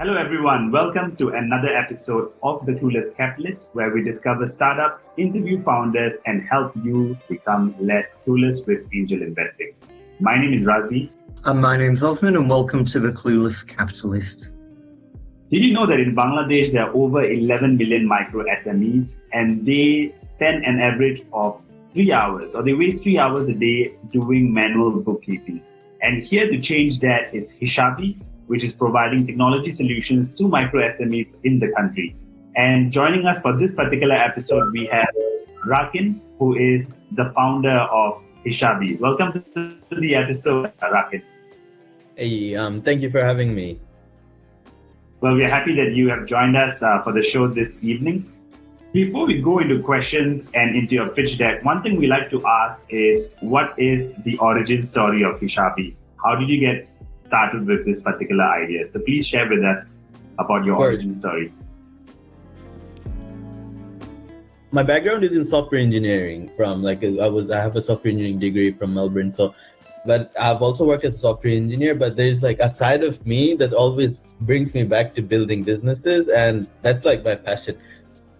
Hello, everyone. Welcome to another episode of The Clueless Capitalist, where we discover startups, interview founders, and help you become less clueless with angel investing. My name is Razi. And my name's Osman, and welcome to The Clueless Capitalist. Did you know that in Bangladesh, there are over 11 million micro SMEs, and they spend an average of 3 hours, or they waste 3 hours a day doing manual bookkeeping? And here to change that is HishaBee, which is providing technology solutions to micro SMEs in the country. And joining us for this particular episode, we have Rakin, who is the founder of HishaBee. Welcome to the episode, Rakin. Hey, thank you for having me. Well, we're happy that you have joined us for the show this evening. Before we go into questions and into your pitch deck, one thing we like to ask is, what is the origin story of HishaBee? How did you get started with this particular idea? So please share with us about your origin story. My background is in software engineering. I have a software engineering degree from Melbourne. But I've also worked as a software engineer, but there's like a side of me that always brings me back to building businesses, and that's like my passion.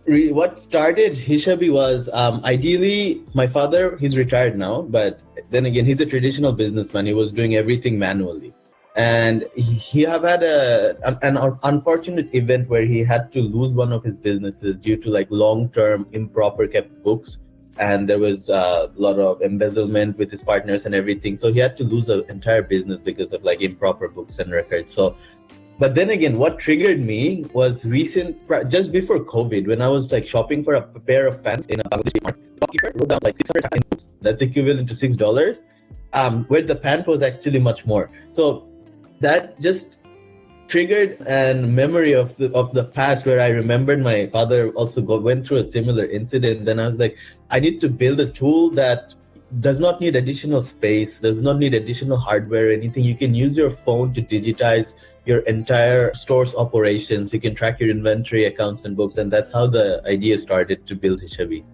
What started HishaBee was ideally my father. He's retired now, but then again, he's a traditional businessman. He was doing everything manually. And he have had an unfortunate event where he had to lose one of his businesses due to like long-term improper kept books. And there was a lot of embezzlement with his partners and everything. So he had to lose an entire business because of like improper books and records. But then again, what triggered me was just before COVID, when I was like shopping for a pair of pants in a Bangladeshi market, the shopkeeper wrote down like 600 times. That's equivalent to $6, where the pant was actually much more. So that just triggered a memory of the past, where I remembered my father also went through a similar incident. Then I was like, I need to build a tool that does not need additional space, does not need additional hardware or anything. You can use your phone to digitize your entire store's operations. You can track your inventory, accounts, and books. And that's how the idea started to build HishaBee.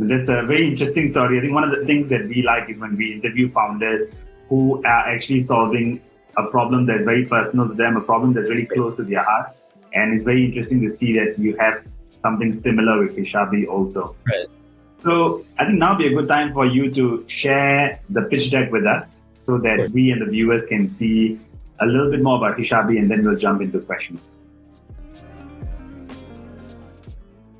That's a very interesting story. I think one of the things that we like is when we interview founders who are actually solving a problem that's very personal to them, a problem that's really close to their hearts. And it's very interesting to see that you have something similar with HishaBee also. Right. So I think now would be a good time for you to share the pitch deck with us so that we and the viewers can see a little bit more about HishaBee, and then we'll jump into questions.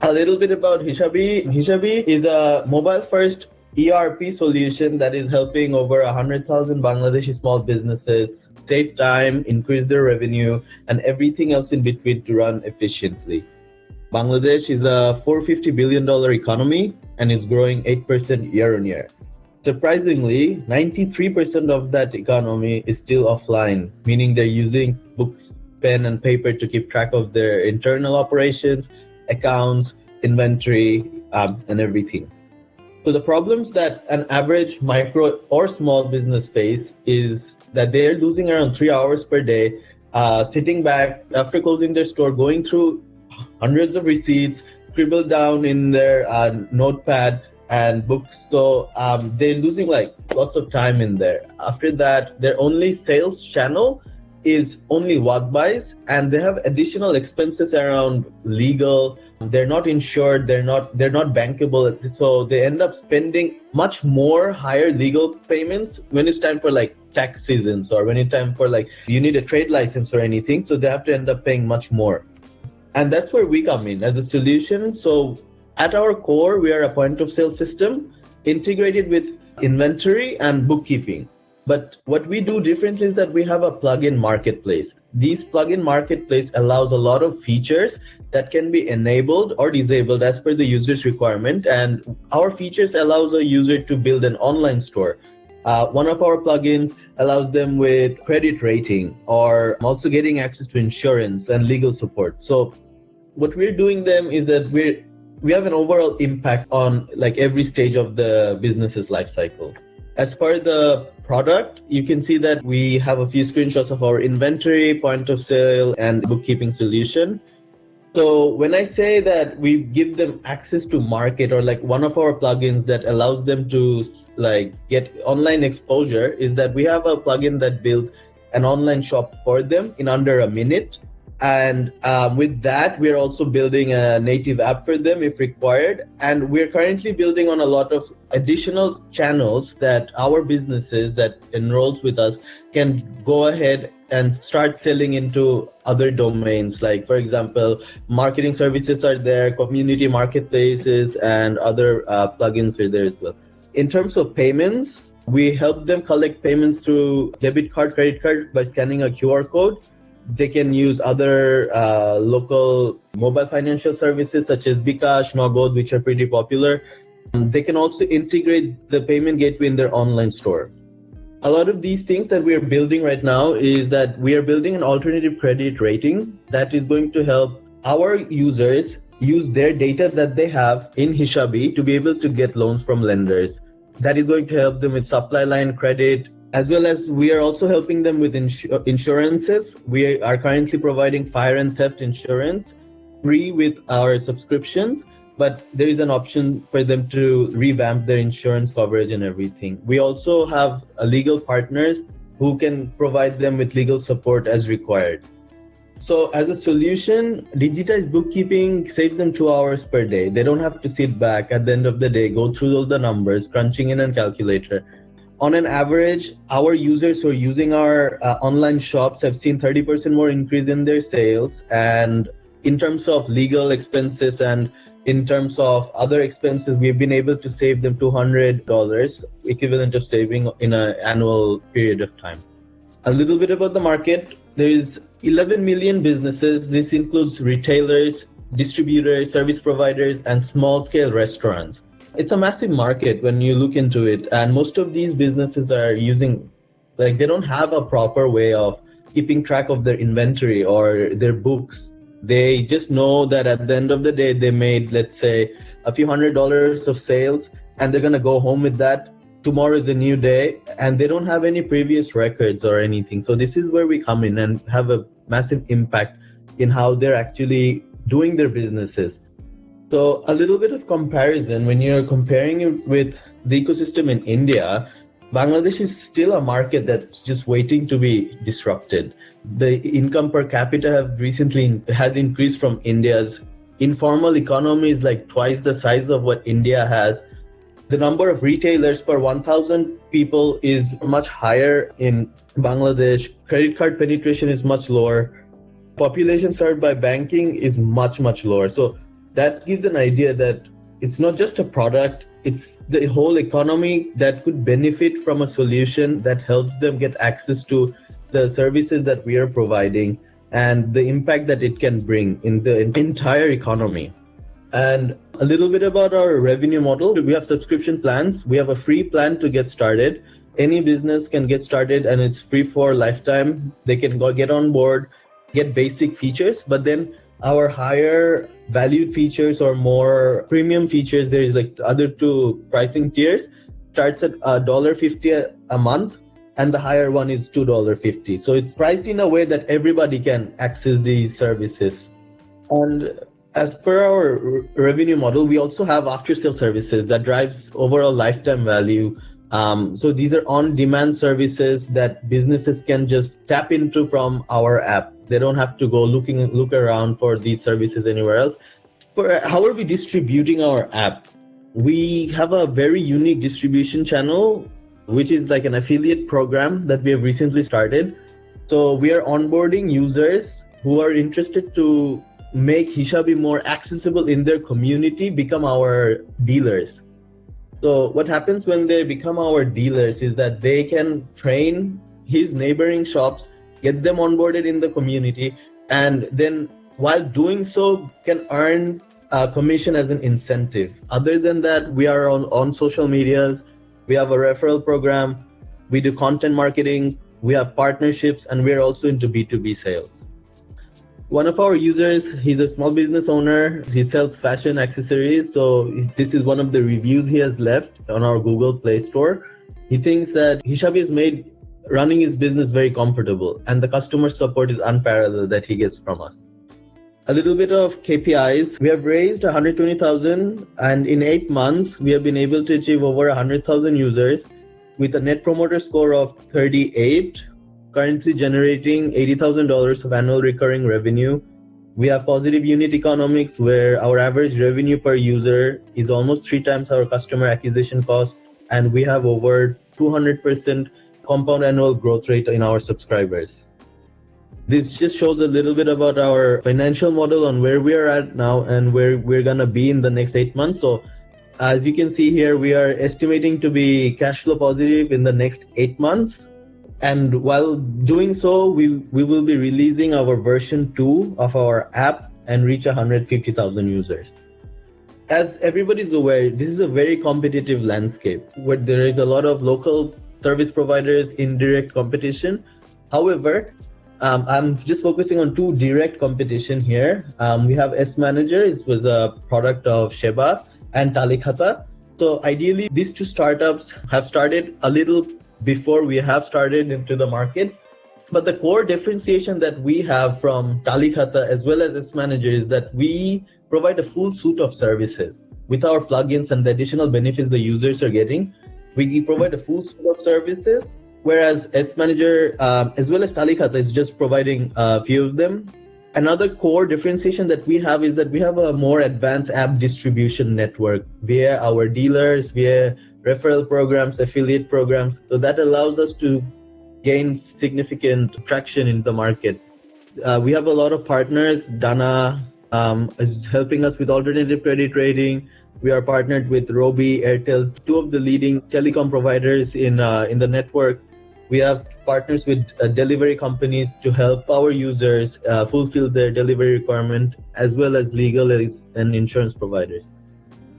A little bit about HishaBee. HishaBee is a mobile-first ERP solution that is helping over 100,000 Bangladeshi small businesses save time, increase their revenue, and everything else in between to run efficiently. Bangladesh is a $450 billion economy and is growing 8% year on year. Surprisingly, 93% of that economy is still offline, meaning they're using books, pen, and paper to keep track of their internal operations, accounts, inventory, and everything. So the problems that an average micro or small business face is that they're losing around 3 hours per day, sitting back after closing their store, going through hundreds of receipts, scribbled down in their notepad and books. So they're losing like lots of time in there. After that, their only sales channel is only walk buys, and they have additional expenses around legal. They're not insured, they're not bankable, so they end up spending much more higher legal payments when it's time for like tax seasons, or when it's time for like you need a trade license or anything, so they have to end up paying much more. And that's where we come in as a solution. So at our core, we are a point of sale system integrated with inventory and bookkeeping. But what we do differently is that we have a plugin marketplace. These plugin marketplace allows a lot of features that can be enabled or disabled as per the user's requirement. And our features allows a user to build an online store. One of our plugins allows them with credit rating, or also getting access to insurance and legal support. So what we're doing them is that we have an overall impact on like every stage of the business's life cycle. As per the product, you can see that we have a few screenshots of our inventory, point of sale, and bookkeeping solution. So when I say that we give them access to market, or like one of our plugins that allows them to like get online exposure, is that we have a plugin that builds an online shop for them in under a minute. And with that, we're also building a native app for them if required. And we're currently building on a lot of additional channels that our businesses that enrolls with us can go ahead and start selling into other domains. Like, for example, marketing services are there, community marketplaces, and other plugins are there as well. In terms of payments, we help them collect payments through debit card, credit card by scanning a QR code. They can use other local mobile financial services such as bKash, Nagad, which are pretty popular. They can also integrate the payment gateway in their online store. A lot of these things that we are building right now is that we are building an alternative credit rating that is going to help our users use their data that they have in HishaBee to be able to get loans from lenders. That is going to help them with supply line credit, as well as we are also helping them with insurances. We are currently providing fire and theft insurance free with our subscriptions, but there is an option for them to revamp their insurance coverage and everything. We also have legal partners who can provide them with legal support as required. So as a solution, digitized bookkeeping saves them 2 hours per day. They don't have to sit back at the end of the day, go through all the numbers, crunching in a calculator. On an average, our users who are using our online shops have seen 30% more increase in their sales. And in terms of legal expenses and in terms of other expenses, we've been able to save them $200, equivalent of saving in an annual period of time. A little bit about the market. There is 11 million businesses. This includes retailers, distributors, service providers, and small-scale restaurants. It's a massive market when you look into it, and most of these businesses are using, they don't have a proper way of keeping track of their inventory or their books. They just know that at the end of the day, they made, let's say, a few $100s of sales, and they're going to go home with that. Tomorrow is a new day, and they don't have any previous records or anything. So this is where we come in and have a massive impact in how they're actually doing their businesses. So a little bit of comparison, when you're comparing it with the ecosystem in India, Bangladesh is still a market that's just waiting to be disrupted. The income per capita has increased from India's. Informal economy is like twice the size of what India has. The number of retailers per 1,000 people is much higher in Bangladesh. Credit card penetration is much lower. Population served by banking is much, much lower. So that gives an idea that it's not just a product, it's the whole economy that could benefit from a solution that helps them get access to the services that we are providing and the impact that it can bring in the entire economy. And a little bit about our revenue model. We have subscription plans. We have a free plan to get started. Any business can get started and it's free for lifetime. They can go get on board, get basic features, but then our higher valued features or more premium features, there is other two pricing tiers, starts at $1.50 a month, and the higher one is $2.50. So it's priced in a way that everybody can access these services. And as per our revenue model, we also have after-sale services that drives overall lifetime value. So these are on-demand services that businesses can just tap into from our app. They don't have to go look around for these services anywhere else. But how are we distributing our app? We have a very unique distribution channel, which is like an affiliate program that we have recently started. So we are onboarding users who are interested to make HishaBee more accessible in their community, become our dealers. So what happens when they become our dealers is that they can train his neighboring shops, get them onboarded in the community, and then while doing so can earn a commission as an incentive. Other than that, we are on social medias, we have a referral program, we do content marketing, we have partnerships, and we're also into B2B sales. One of our users, he's a small business owner. He sells fashion accessories. So this is one of the reviews he has left on our Google Play Store. He thinks that HishaBee has made running his business very comfortable, and the customer support is unparalleled that he gets from us. A little bit of KPIs. We have raised 120,000, and in 8 months, we have been able to achieve over 100,000 users with a net promoter score of 38. currently generating $80,000 of annual recurring revenue. We have positive unit economics where our average revenue per user is almost 3 times our customer acquisition cost, and we have over 200% compound annual growth rate in our subscribers. This just shows a little bit about our financial model on where we are at now and where we're going to be in the next 8 months. So as you can see here, we are estimating to be cash flow positive in the next 8 months. And while doing so, we will be releasing our version 2 of our app and reach 150,000 users. As everybody's aware, this is a very competitive landscape where there is a lot of local service providers, indirect competition. However, I'm just focusing on 2 direct competition here. We have S Manager, it was a product of Sheba, and Talikata. So ideally, these 2 startups have started a little before we have started into the market. But the core differentiation that we have from Talikata as well as S Manager is that we provide a full suite of services. With our plugins and the additional benefits the users are getting, we provide a full suite of services, whereas S Manager as well as Talikata is just providing a few of them. Another core differentiation that we have is that we have a more advanced app distribution network via our dealers, via referral programs, affiliate programs. So that allows us to gain significant traction in the market. We have a lot of partners. Dana is helping us with alternative credit rating. We are partnered with Robi, Airtel, 2 of the leading telecom providers in the network. We have partners with delivery companies to help our users fulfill their delivery requirement, as well as legal and insurance providers.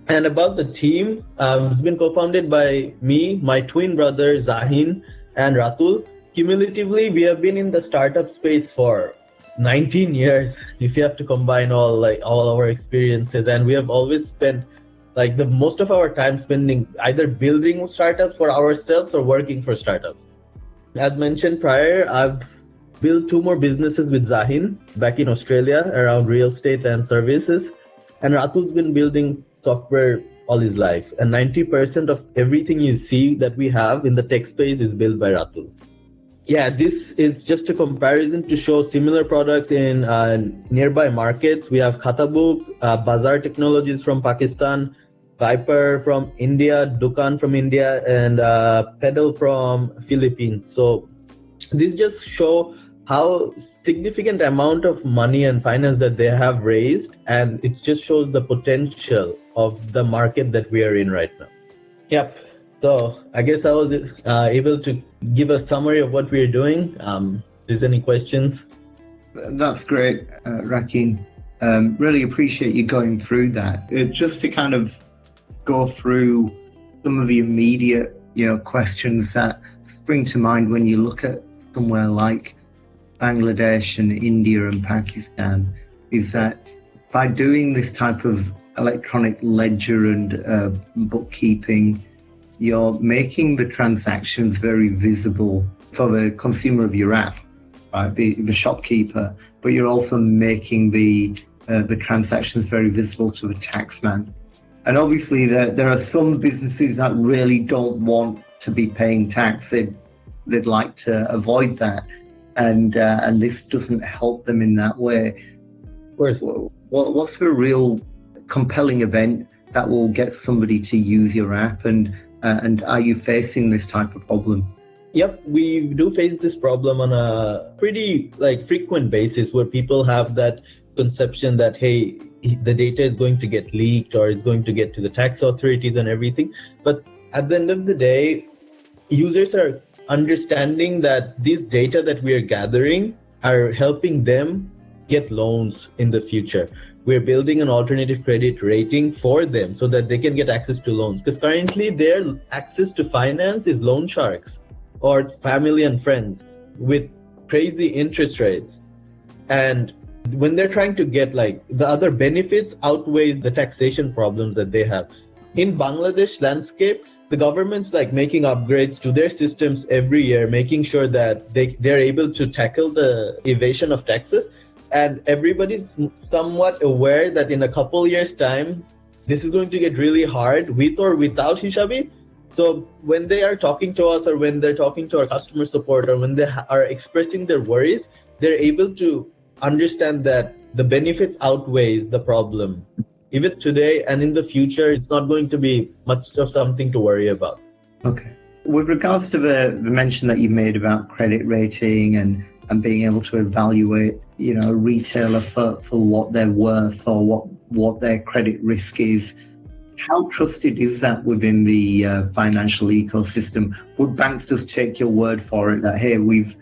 And about the team, it's been co-founded by me, my twin brother Zahin, and Ratul. Cumulatively, we have been in the startup space for 19 years, if you have to combine all our experiences. And we have always spent the most of our time spending either building startups for ourselves or working for startups. As mentioned prior, I've built 2 more businesses with Zahin back in Australia around real estate and services. And Ratul's been building software all his life. And 90% of everything you see that we have in the tech space is built by Ratul. Yeah, this is just a comparison to show similar products in nearby markets. We have Khatabook, Bazaar Technologies from Pakistan, Viper from India, Dukan from India, and Pedal from Philippines. So these just show how significant amount of money and finance that they have raised, and it just shows the potential of the market that we are in right now. Yep. So I guess I was able to give a summary of what we're doing. If there's any questions? That's great, Rakin. Really appreciate you going through that. Just to kind of go through some of the immediate, questions that spring to mind when you look at somewhere like Bangladesh and India and Pakistan, is that by doing this type of electronic ledger and bookkeeping, you're making the transactions very visible for the consumer of your app, right? The shopkeeper, but you're also making the transactions very visible to the taxman. And obviously there are some businesses that really don't want to be paying tax. They'd like to avoid that. And this doesn't help them in that way. Of course. What's the real compelling event that will get somebody to use your app, and are you facing this type of problem? Yep, we do face this problem on a pretty frequent basis, where people have that conception that, hey, the data is going to get leaked or it's going to get to the tax authorities and everything. But at the end of the day, users are understanding that this data that we are gathering are helping them get loans in the future. We're building an alternative credit rating for them so that they can get access to loans, because currently their access to finance is loan sharks or family and friends with crazy interest rates. And when they're trying to get the other benefits outweighs the taxation problems that they have. In Bangladesh landscape, the government's making upgrades to their systems every year, making sure that they're able to tackle the evasion of taxes. And everybody's somewhat aware that in a couple years' time, this is going to get really hard with or without HishaBee. So when they are talking to us, or when they're talking to our customer support, or when they are expressing their worries, they're able to understand that the benefits outweighs the problem. Even today and in the future, it's not going to be much of something to worry about. Okay. With regards to the mention that you made about credit rating and being able to evaluate, a retailer for what they're worth or what their credit risk is, how trusted is that within the financial ecosystem? Would banks just take your word for it that, hey, we've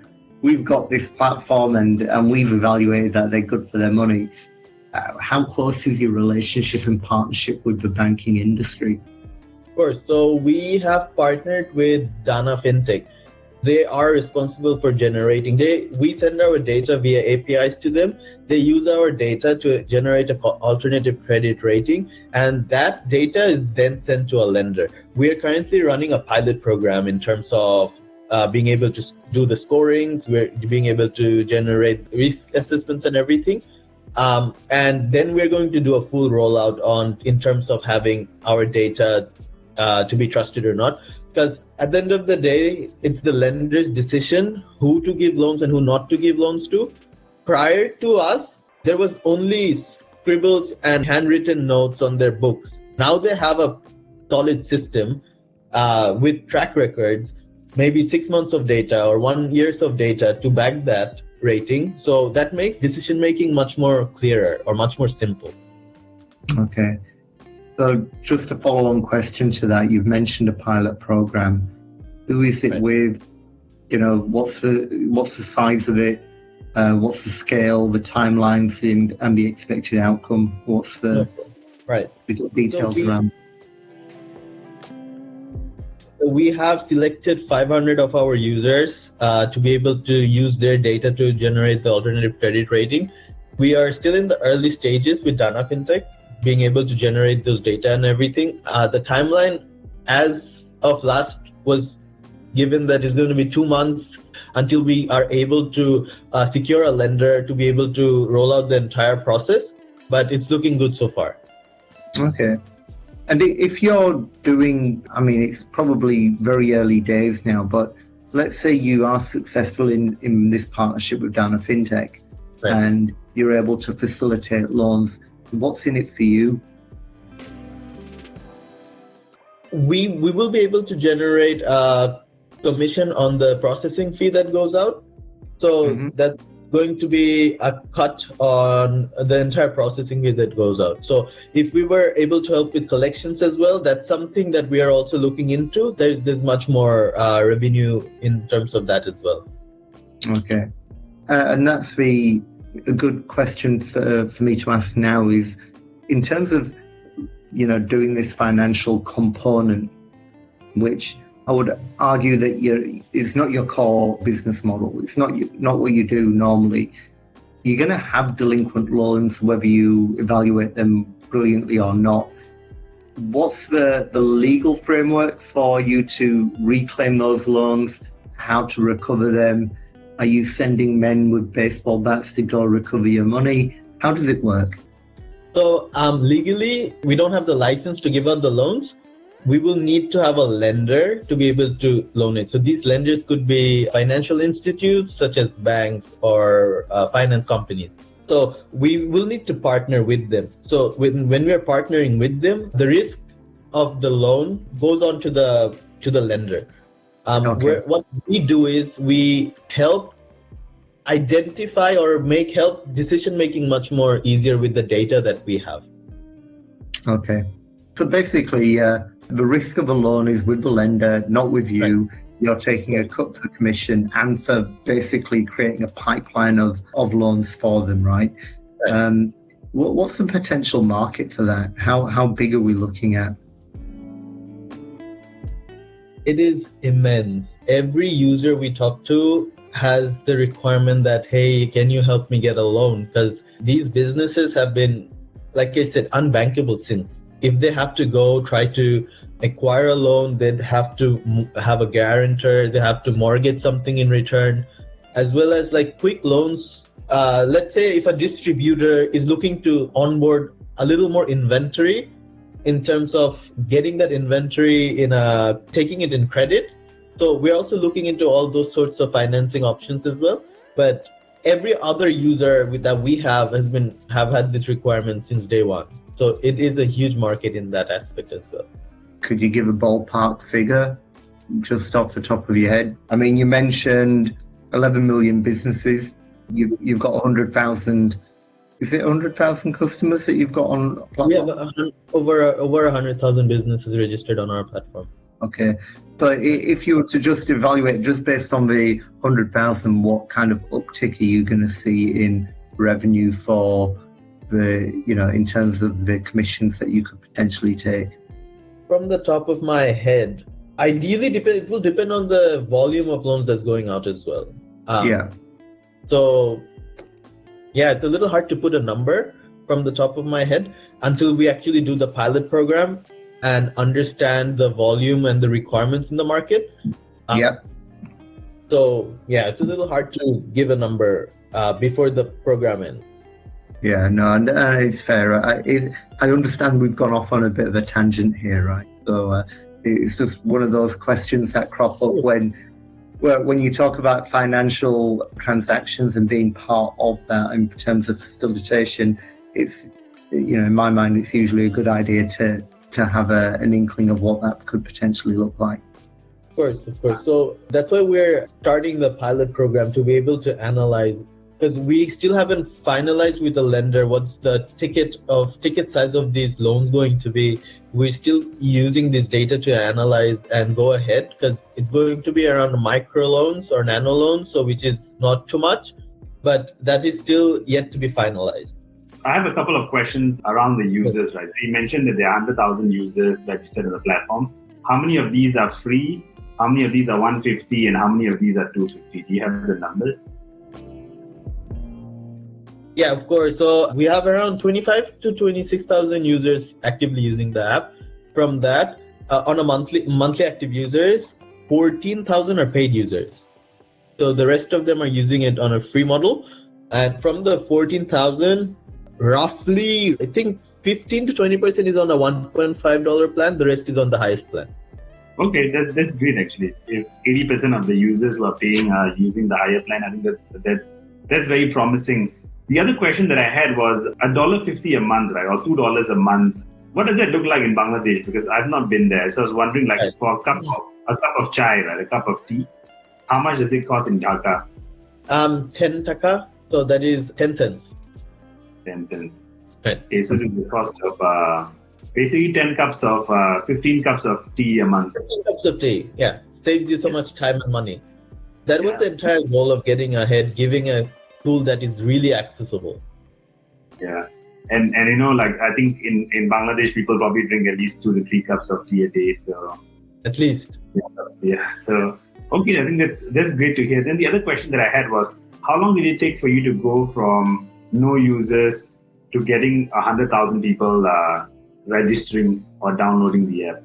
got this platform and we've evaluated that they're good for their money? How close is your relationship and partnership with the banking industry? Of course. So we have partnered with Dana Fintech. They are responsible for generating. We send our data via APIs to them. They use our data to generate an alternative credit rating, and that data is then sent to a lender. We are currently running a pilot program in terms of being able to do the scorings. We're being able to generate risk assessments and everything. And then we're going to do a full rollout in terms of having our data to be trusted or not. Because at the end of the day, it's the lender's decision who to give loans and who not to give loans to. Prior to us, there was only scribbles and handwritten notes on their books. Now they have a solid system with track records, maybe 6 months of data or 1 year of data to back that rating. So that makes decision making much more clearer or much more simple. Okay. So just a follow-on question to that, you've mentioned a pilot program. Who is it with? What's the size of it? What's the scale, the timelines, and the expected outcome? What's the details around? We have selected 500 of our users to be able to use their data to generate the alternative credit rating. We are still in the early stages with Dana Fintech, being able to generate those data and everything. The timeline as of last was given that it's going to be 2 months until we are able to secure a lender to be able to roll out the entire process, but it's looking good so far. Okay. And if you're doing, it's probably very early days now, but let's say you are successful in this partnership with Dana Fintech, and you're able to facilitate loans. What's in it for you? We will be able to generate a commission on the processing fee that goes out. So that's going to be a cut on the entire processing fee that goes out. So if we were able to help with collections as well, that's something that we are also looking into. There's much more revenue in terms of that as well. Okay. And that's a good question for me to ask now is, in terms of, doing this financial component, which I would argue that it's not your core business model. It's not what you do normally. You're going to have delinquent loans, whether you evaluate them brilliantly or not. What's the legal framework for you to reclaim those loans? How to recover them? Are you sending men with baseball bats to go recover your money? How does it work? So legally, we don't have the license to give out the loans. We will need to have a lender to be able to loan it. So these lenders could be financial institutes such as banks or finance companies. So we will need to partner with them. So when we are partnering with them, the risk of the loan goes on to the lender. What we do is we help identify or help decision making much more easier with the data that we have. Okay. So basically, the risk of a loan is with the lender, not with you. Right. You're taking a cut for commission and for basically creating a pipeline of loans for them, right? What's the potential market for that? How big are we looking at? It is immense. Every user we talk to has the requirement that, hey, can you help me get a loan? Because these businesses have been, like I said, unbankable since. If they have to go try to acquire a loan, they'd have to have a guarantor, they have to mortgage something in return, as well as like quick loans. Let's say if a distributor is looking to onboard a little more inventory, in terms of getting that inventory taking it in credit. So we're also looking into all those sorts of financing options as well. But every other user that we have had this requirement since day one. So it is a huge market in that aspect as well. Could you give a ballpark figure just off the top of your head? I mean, you mentioned 11 million businesses. You've got 100,000. Is it 100,000 customers that you've got on platform? We have over 100,000 businesses registered on our platform. Okay. So if you were to just evaluate just based on the 100,000, what kind of uptick are you going to see in revenue for in terms of the commissions that you could potentially take? From the top of my head, ideally it will depend on the volume of loans that's going out as well. So it's a little hard to put a number from the top of my head until we actually do the pilot program and understand the volume and the requirements in the market. So it's a little hard to give a number before the program ends. Yeah, no, and it's fair. I understand we've gone off on a bit of a tangent here, right? So it's just one of those questions that crop up when you talk about financial transactions and being part of that in terms of facilitation. It's, in my mind, it's usually a good idea to have an inkling of what that could potentially look like. Of course. So that's why we're starting the pilot program, to be able to analyze, because we still haven't finalized with the lender what's the ticket size of these loans going to be. We're still using this data to analyze and go ahead, because it's going to be around micro loans or nano loans, so which is not too much, but that is still yet to be finalized. I have a couple of questions around the users, right? So you mentioned that there are 100,000 users that you said on the platform. How many of these are free? How many of these are 150? And how many of these are 250? Do you have the numbers? Yeah, of course. So we have around 25 to 26,000 users actively using the app. From that, on a monthly active users, 14,000 are paid users. So the rest of them are using it on a free model. And from the 14,000, roughly, I think 15 to 20% is on a $1.5 plan. The rest is on the highest plan. Okay, that's great actually. If 80% of the users who are paying are using the higher plan, I think that's very promising. The other question that I had was $1.50 a month, right, or $2 a month. What does that look like in Bangladesh? Because I've not been there, so I was wondering, like, for a cup of chai, right, a cup of tea, how much does it cost in Dhaka? 10 taka, so that is 10 cents. 10 cents. Right. Okay, so this is the cost of basically 15 cups of tea a month. 15 cups of tea, saves you so much time and money. That was the entire goal of getting ahead, giving a tool that is really accessible. Yeah, and I think in Bangladesh people probably drink at least 2 to 3 cups of tea a day. So at least. Yeah. So okay, I think that's great to hear. Then the other question that I had was, how long did it take for you to go from no users to getting 100,000 people registering or downloading the app?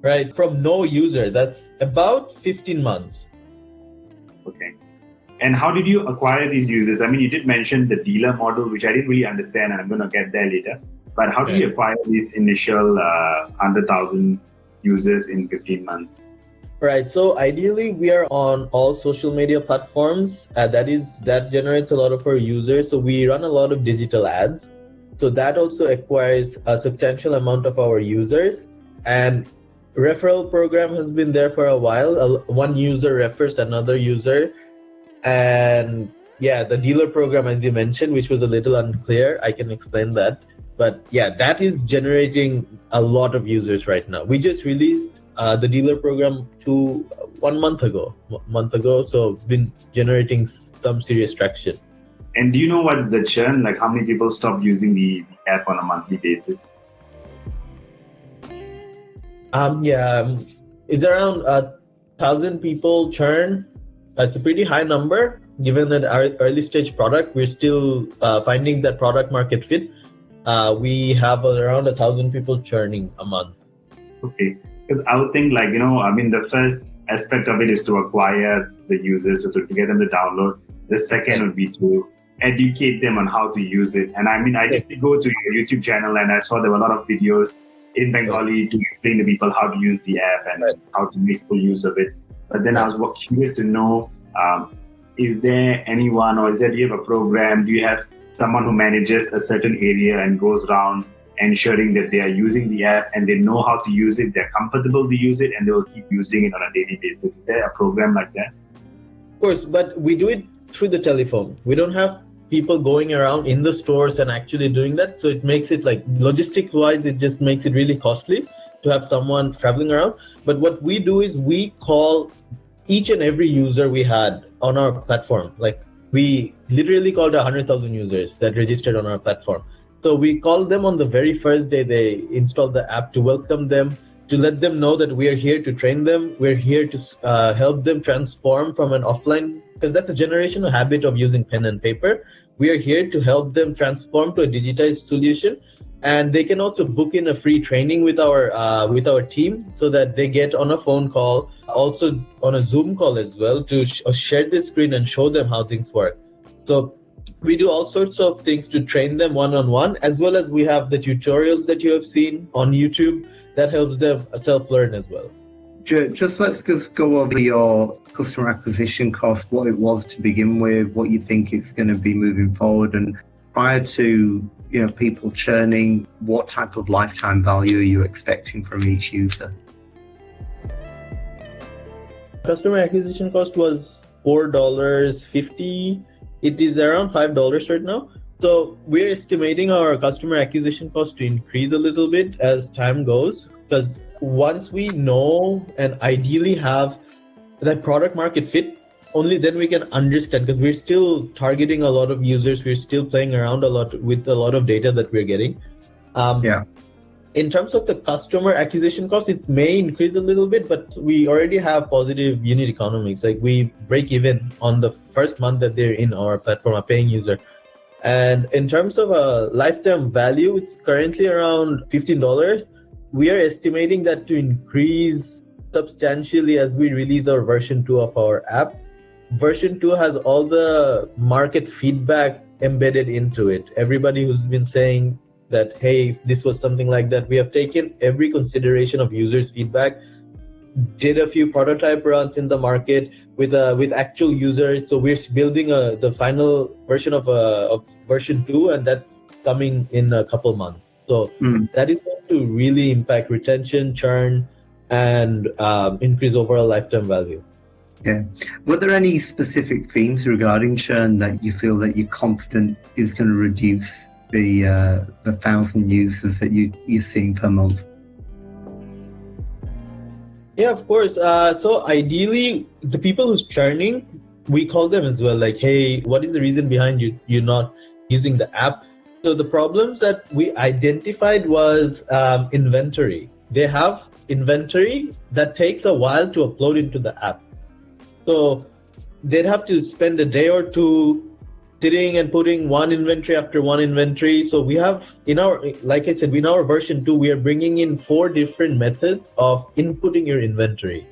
Right, from no user, that's about 15 months. Okay. And how did you acquire these users? I mean, you did mention the dealer model, which I didn't really understand, and I'm going to get there later. But how did you acquire these initial 100,000 users in 15 months? Right. So ideally, we are on all social media platforms. That generates a lot of our users. So we run a lot of digital ads. So that also acquires a substantial amount of our users. And referral program has been there for a while. One user refers another user. And the dealer program, as you mentioned, which was a little unclear, I can explain that. But that is generating a lot of users right now. We just released the dealer program 1 month ago. So been generating some serious traction. And do you know what's the churn? Like, how many people stop using the app on a monthly basis? It's around 1,000 people churn. It's a pretty high number, given that our early stage product, we're still finding that product market fit. We have around 1,000 people churning a month. Okay. Because I would think, the first aspect of it is to acquire the users, so to get them to download. The second would be to educate them on how to use it. And I mean, I did go to your YouTube channel and I saw there were a lot of videos in Bengali to explain to people how to use the app and how to make full use of it. But then I was curious to know, is there anyone, or do you have a program? Do you have someone who manages a certain area and goes around ensuring that they are using the app and they know how to use it, they're comfortable to use it, and they will keep using it on a daily basis? Is there a program like that? Of course, but we do it through the telephone. We don't have people going around in the stores and actually doing that. So it makes it like logistic wise, it just makes it really costly to have someone traveling around. But what we do is we call each and every user we had on our platform. Like we literally called 100,000 users that registered on our platform. So we called them on the very first day they installed the app to welcome them, to let them know that we are here to train them. We're here to help them transform from an offline, because that's a generational habit of using pen and paper. We are here to help them transform to a digitized solution. And they can also book in a free training with our team, so that they get on a phone call, also on a Zoom call as well, to share the screen and show them how things work. So we do all sorts of things to train them one-on-one, as well as we have the tutorials that you have seen on YouTube that helps them self-learn as well. Just let's just go over your customer acquisition cost, what it was to begin with, what you think it's going to be moving forward, and prior to people churning, what type of lifetime value are you expecting from each user? Customer acquisition cost was $4.50. It is around $5 right now. So we're estimating our customer acquisition cost to increase a little bit as time goes, because once we know and ideally have that product market fit, only then we can understand, because we're still targeting a lot of users. We're still playing around a lot with a lot of data that we're getting. In terms of the customer acquisition cost, it may increase a little bit, but we already have positive unit economics. Like we break even on the first month that they're in our platform, a paying user. And in terms of a lifetime value, it's currently around $15. We are estimating that to increase substantially as we release our version 2 of our app. Version 2 has all the market feedback embedded into it. Everybody who's been saying that, hey, if this was something like that, we have taken every consideration of users' feedback, did a few prototype runs in the market with actual users. So we're building the final version of version 2, and that's coming in a couple months. So that is going to really impact retention, churn, and increase overall lifetime value. Yeah. Were there any specific themes regarding churn that you feel that you're confident is going to reduce the 1,000 users that you're seeing per month? Yeah, of course. So ideally, the people who's churning, we call them as well. Like, hey, what is the reason behind you not using the app? So the problems that we identified was inventory. They have inventory that takes a while to upload into the app. So they'd have to spend a day or two sitting and putting one inventory after one inventory. So we have like I said, in our version 2, we are bringing in 4 different methods of inputting your inventory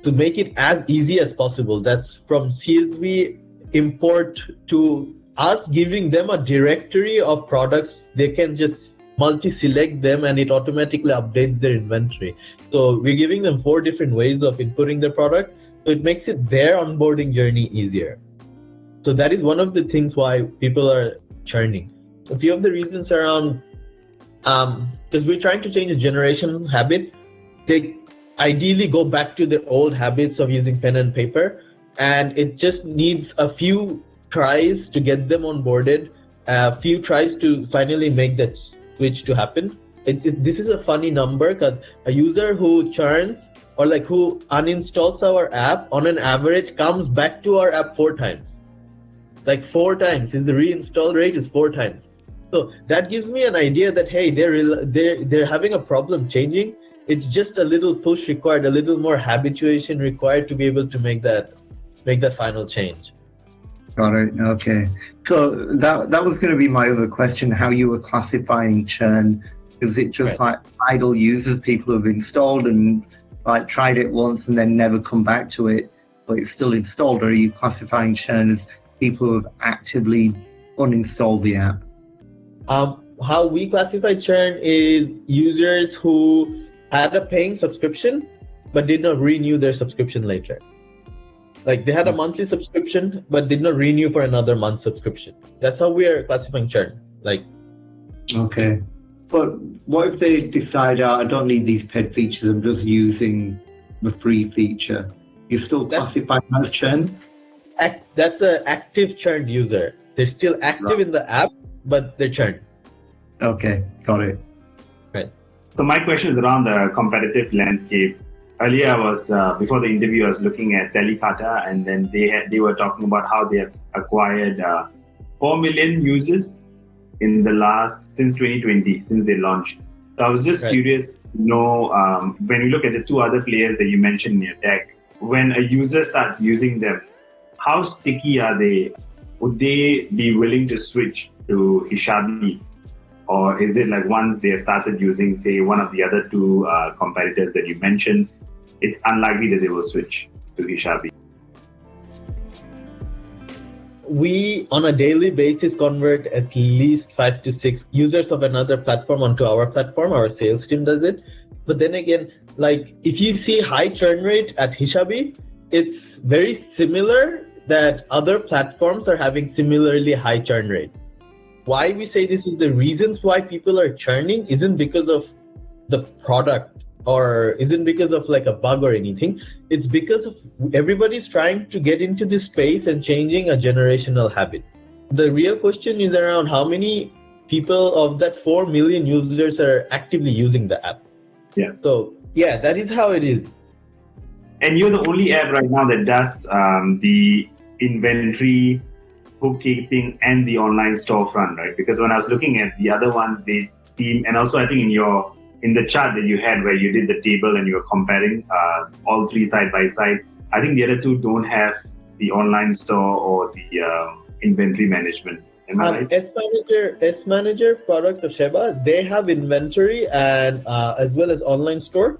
to make it as easy as possible. That's from CSV import to us giving them a directory of products. They can just multi-select them and it automatically updates their inventory. So we're giving them 4 different ways of inputting their product. So it makes it their onboarding journey easier. So that is one of the things why people are churning. A few of the reasons around, because we're trying to change a generational habit, they ideally go back to their old habits of using pen and paper, and it just needs a few tries to get them onboarded, a few tries to finally make that switch to happen. This is a funny number, because a user who churns or like who uninstalls our app on an average comes back to our app 4 times. Like 4 times, the reinstall rate is 4 times. So that gives me an idea that, hey, they're having a problem changing. It's just a little push required, a little more habituation required to be able to make that final change. Got it. Okay. So that was going to be my other question, how you were classifying churn. Is it just like idle users, people who have installed and like tried it once and then never come back to it, but it's still installed? Or are you classifying churn as people who have actively uninstall the app? How we classify churn is users who had a paying subscription but did not renew their subscription later. Like they had a monthly subscription but did not renew for another month subscription. That's how we are classifying churn. Okay. But what if they decide, I don't need these paid features, I'm just using the free feature? You still classify them as churn? That's an active churned user. They're still active in the app, but they're churned. Okay, got it. Right. So my question is around the competitive landscape. Earlier, I was before the interview, I was looking at Telikata, and then they were talking about how they have acquired 4 million users in since 2020, since they launched. So I was just curious to know, when you look at the two other players that you mentioned in your deck, when a user starts using them, how sticky are they? Would they be willing to switch to HishaBee? Or is it like once they have started using, say, one of the other two competitors that you mentioned, it's unlikely that they will switch to HishaBee? We, on a daily basis, convert at least 5 to 6 users of another platform onto our platform. Our sales team does it. But then again, if you see high churn rate at HishaBee, it's very similar that other platforms are having similarly high churn rate. Why we say this is the reasons why people are churning isn't because of the product or isn't because of a bug or anything. It's because of everybody's trying to get into this space and changing a generational habit. The real question is around how many people of that 4 million users are actively using the app. Yeah. So that is how it is. And you're the only app right now that does the inventory, bookkeeping, and the online storefront, right? Because when I was looking at the other ones, they Steam, and also I think in the chart that you had where you did the table and you were comparing all three side by side, I think the other two don't have the online store or the inventory management. Am I right? S Manager product of Sheba, they have inventory and as well as online store,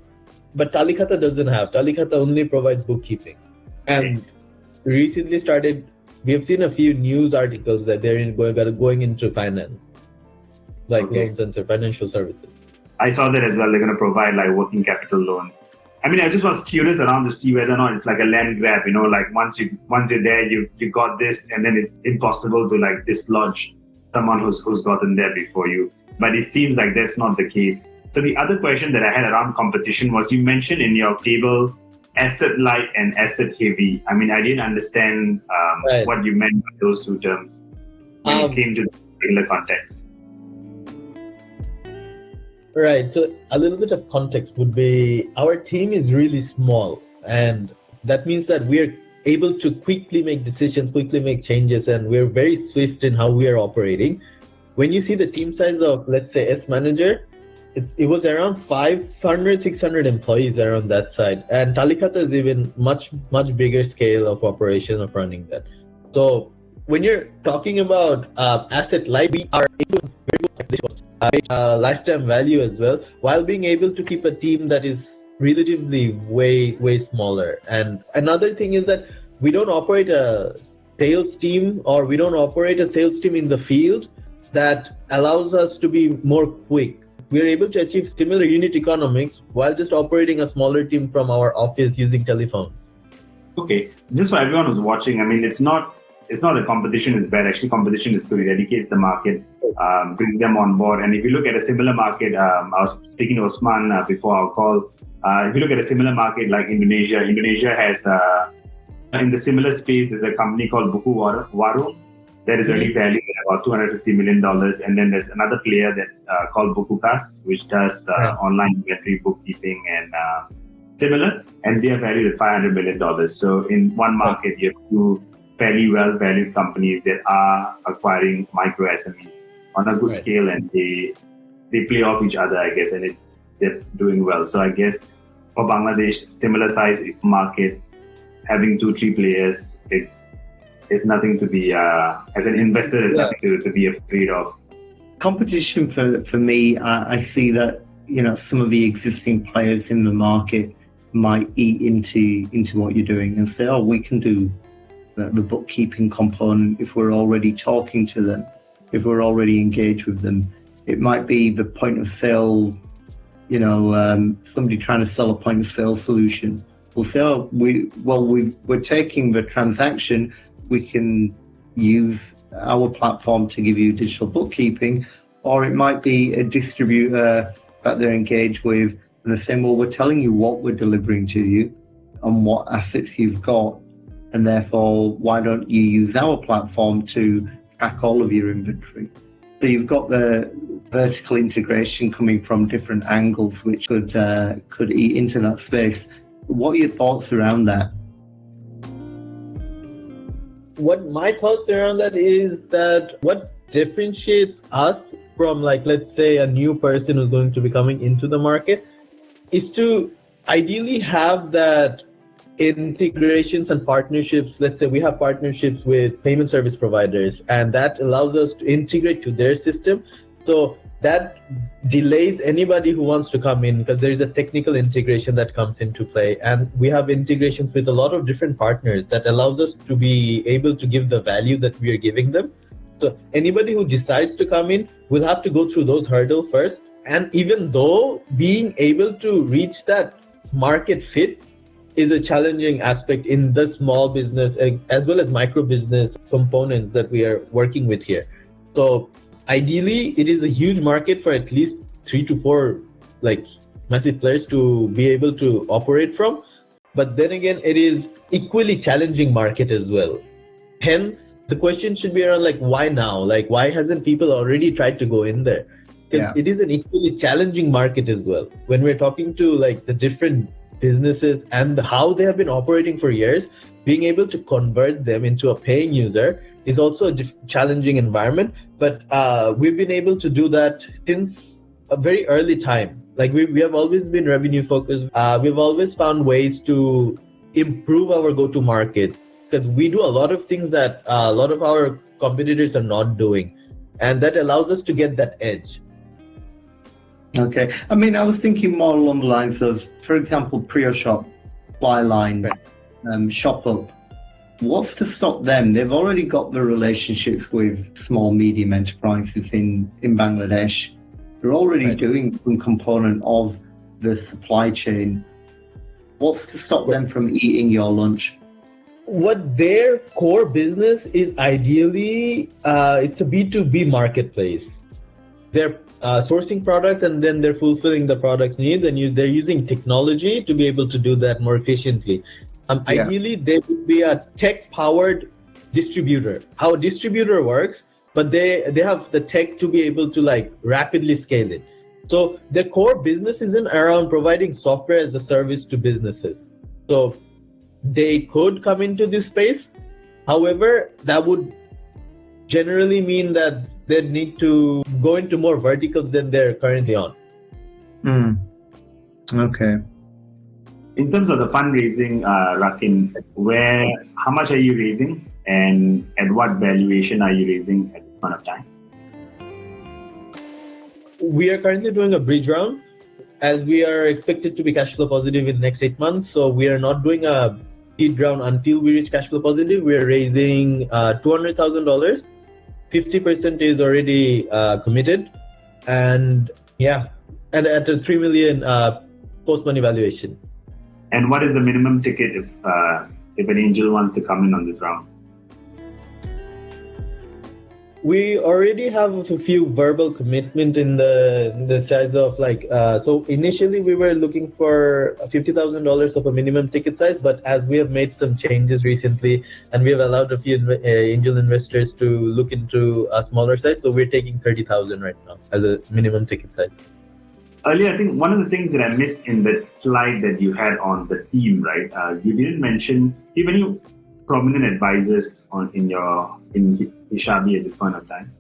but Talikata doesn't have. Talikata only provides bookkeeping. And recently we have seen a few news articles that they're going into finance, loans and financial services. I saw that as well. They're going to provide working capital loans. I mean, I just was curious around to see whether or not it's like a land grab, once you're there, you got this, and then it's impossible to dislodge someone who's gotten there before you. But it seems like that's not the case. So the other question that I had around competition was, you mentioned in your table asset light and asset heavy. I mean, I didn't understand what you meant by those two terms when it came to this particular context. Right. So a little bit of context would be, our team is really small, and that means that we're able to quickly make decisions, quickly make changes, and we're very swift in how we are operating. When you see the team size of, let's say, S Manager, it was around 500, 600 employees around that side. And Talikata is even much bigger scale of operation of running that. So when you're talking about asset light, we are able to lifetime value as well, while being able to keep a team that is relatively way smaller. And another thing is that we don't operate a sales team, or we don't operate a sales team in the field that allows us to be more quick. We're able to achieve similar unit economics while just operating a smaller team from our office using telephones. Okay, just for everyone who's watching, I mean, it's not that competition is bad. Actually, competition is good. It educates the market, brings them on board. And if you look at a similar market, I was speaking to Osman before our call. If you look at a similar market like Indonesia has, in the similar space, there's a company called Buku Warung that is already valued at about $250 million. And then there's another player that's called Bukukas, which does online inventory, bookkeeping, and similar. And they are valued at $500 million. So in one market, you have two fairly well-valued companies that are acquiring micro SMEs on a good scale, and they play off each other, I guess, and they're doing well. So I guess for Bangladesh, similar size market, having 2-3 players, it's nothing to be, as an investor, there's nothing to be afraid of. Competition for me, I see that, some of the existing players in the market might eat into what you're doing and say, oh, we can do the bookkeeping component, if we're already talking to them, if we're already engaged with them. It might be the point of sale, somebody trying to sell a point of sale solution. We'll say, we're taking the transaction, we can use our platform to give you digital bookkeeping. Or it might be a distributor that they're engaged with, and they're saying, well, we're telling you what we're delivering to you and what assets you've got, and therefore, why don't you use our platform to track all of your inventory? So you've got the vertical integration coming from different angles, which could eat into that space. What are your thoughts around that? What my thoughts around that is that what differentiates us from, like, let's say a new person who's going to be coming into the market is to ideally have that integrations and partnerships. Let's say we have partnerships with payment service providers, and that allows us to integrate to their system. So that delays anybody who wants to come in, because there is a technical integration that comes into play. And we have integrations with a lot of different partners that allows us to be able to give the value that we are giving them. So anybody who decides to come in will have to go through those hurdles first. And even though being able to reach that market fit is a challenging aspect in the small business as well as micro business components that we are working with here. So ideally, it is a huge market for at least 3 to 4 massive players to be able to operate from. But then again, it is equally challenging market as well. Hence, the question should be around why now? Why hasn't people already tried to go in there? Because it is an equally challenging market as well. When we're talking to the different businesses and how they have been operating for years, being able to convert them into a paying user is also a challenging environment. But we've been able to do that since a very early time. We have always been revenue focused. We've always found ways to improve our go-to market, because we do a lot of things that a lot of our competitors are not doing, and that allows us to get that edge. Okay. I mean, I was thinking more along the lines of, for example, PrioShop, Flyline, ShopUp. What's to stop them? They've already got the relationships with small, medium enterprises in Bangladesh. They're already doing some component of the supply chain. What's to stop them from eating your lunch? What their core business is, ideally, it's a B2B marketplace. They're sourcing products, and then they're fulfilling the product's needs, and they're using technology to be able to do that more efficiently. Ideally, they would be a tech-powered distributor. How a distributor works, but they have the tech to be able to rapidly scale it. So their core business isn't around providing software as a service to businesses. So they could come into this space. However, that would generally mean that they need to go into more verticals than they're currently on. Okay. In terms of the fundraising, Rakin, how much are you raising, and at what valuation are you raising at this point of time? We are currently doing a bridge round, as we are expected to be cash flow positive in the next 8 months. So we are not doing a seed round until we reach cash flow positive. We are raising $200,000. 50% is already committed, and at a $3 million post-money valuation. And what is the minimum ticket if an angel wants to come in on this round? We already have a few verbal commitment in the size of so initially we were looking for $50,000 of a minimum ticket size, but as we have made some changes recently and we have allowed a few angel investors to look into a smaller size, so we're taking 30,000 right now as a minimum ticket size. Earlier, I think one of the things that I missed in the slide that you had on the team, right? You didn't mention, do you have any prominent advisors in HishaBee at this point of time?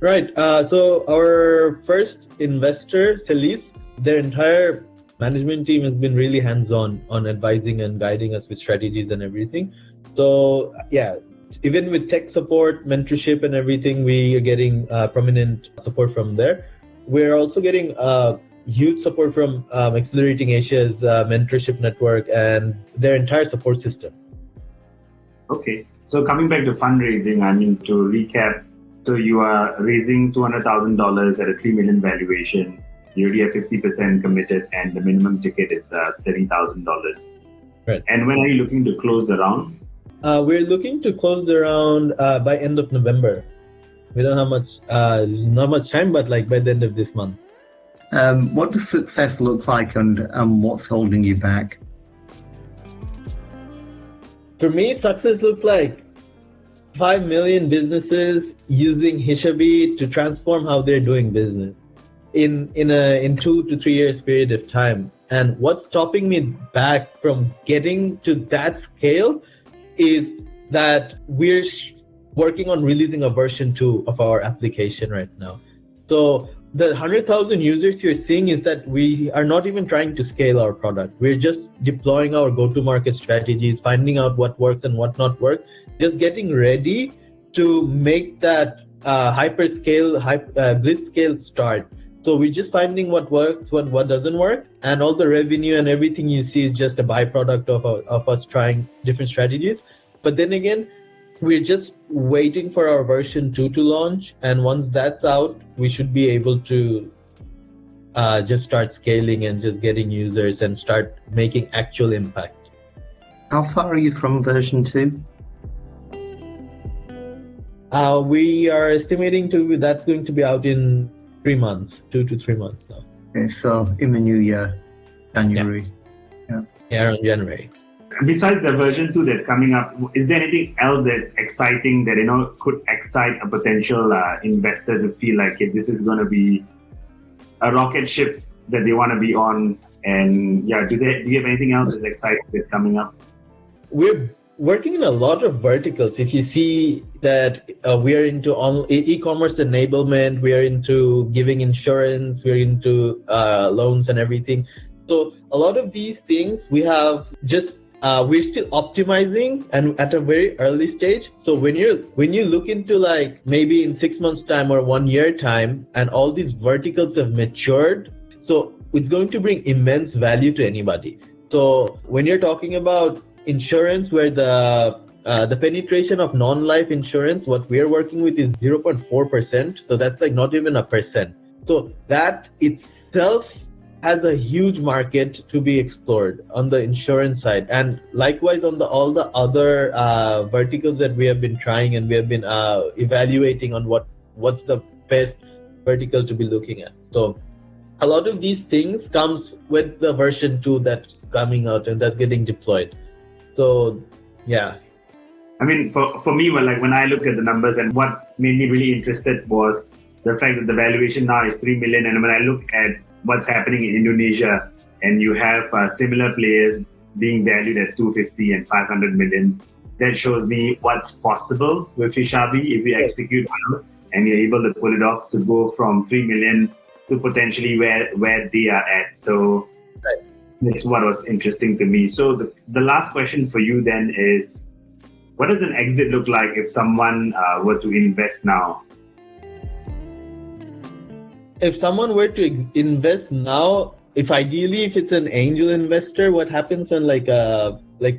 Right. So our first investor, Celis, their entire management team has been really hands-on on advising and guiding us with strategies and everything. So even with tech support, mentorship and everything, we are getting prominent support from there. We're also getting huge support from Accelerating Asia's mentorship network and their entire support system. Okay. So coming back to fundraising, I mean, to recap, so you are raising $200,000 at a 3 million valuation. You already have 50% committed, and the minimum ticket is $30,000. Right. And when are you looking to close the round? We're looking to close the round by end of November. We don't have much, there's not much time, but like by the end of this month. What does success look like, and what's holding you back? For me, success looks like 5 million businesses using HishaBee to transform how they're doing business in 2 to 3 years period of time. And what's stopping me back from getting to that scale is that we're working on releasing a version 2 of our application right now. So the 100,000 users you're seeing is that we are not even trying to scale our product. We're just deploying our go-to-market strategies, finding out what works and what not works, just getting ready to make that blitz scale start. So we're just finding what works, what doesn't work, and all the revenue and everything you see is just a byproduct of us trying different strategies. But then again, we're just waiting for our version 2 to launch, and once that's out, we should be able to just start scaling and just getting users and start making actual impact. How far are you from version 2? We are estimating that's going to be out in 3 months, 2 to 3 months now. Okay, so in the new year, January. Yeah, around January. Besides the version 2 that's coming up, is there anything else that's exciting that could excite a potential investor to feel like this is going to be a rocket ship that they want to be on? And do you have anything else that's exciting that's coming up? We're working in a lot of verticals. If you see that we are into e-commerce enablement, we are into giving insurance, we're into loans and everything. So a lot of these things we have just we're still optimizing and at a very early stage. So when you look into like maybe in 6 months time or 1 year time, and all these verticals have matured, so it's going to bring immense value to anybody. So when you're talking about insurance, where the penetration of non-life insurance, what we're working with is 0.4%. So that's like not even a percent. So that itself has a huge market to be explored on the insurance side, and likewise on all the other verticals that we have been trying and we have been evaluating on what's the best vertical to be looking at. So a lot of these things comes with the version 2 that's coming out and that's getting deployed. So yeah. I mean, for me, when I look at the numbers, and what made me really interested was the fact that the valuation now is 3 million, and when I look at what's happening in Indonesia, and you have similar players being valued at 250 and 500 million, that shows me what's possible with HishaBee if we execute well and you're able to pull it off to go from 3 million to potentially where they are at. So that's what was interesting to me. So the last question for you then is, what does an exit look like if someone were to invest now? If someone were to invest now, if it's an angel investor, what happens when like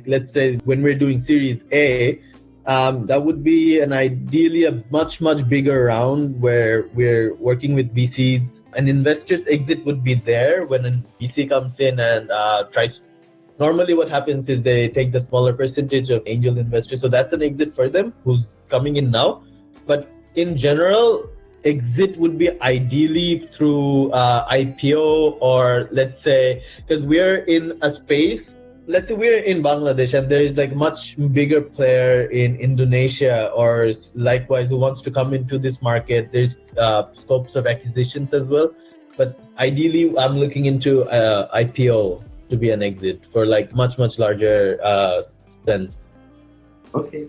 let's say when we're doing Series A, that would be ideally a much bigger round where we're working with VCs. An investor's exit would be there when a VC comes in and tries. Normally what happens is they take the smaller percentage of angel investors. So that's an exit for them who's coming in now. But in general, exit would be ideally through IPO, or let's say, because we're in a space, let's say we're in Bangladesh and there is like much bigger player in Indonesia or likewise who wants to come into this market. There's scopes of acquisitions as well. But ideally, I'm looking into IPO to be an exit for like much larger sense. Okay.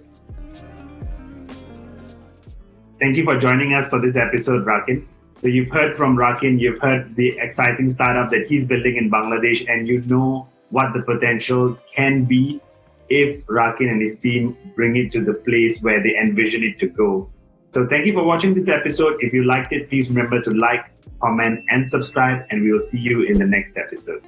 Thank you for joining us for this episode, Rakin. So you've heard from Rakin, you've heard the exciting startup that he's building in Bangladesh, and you know what the potential can be if Rakin and his team bring it to the place where they envision it to go. So thank you for watching this episode. If you liked it, please remember to like, comment, and subscribe, and we will see you in the next episode.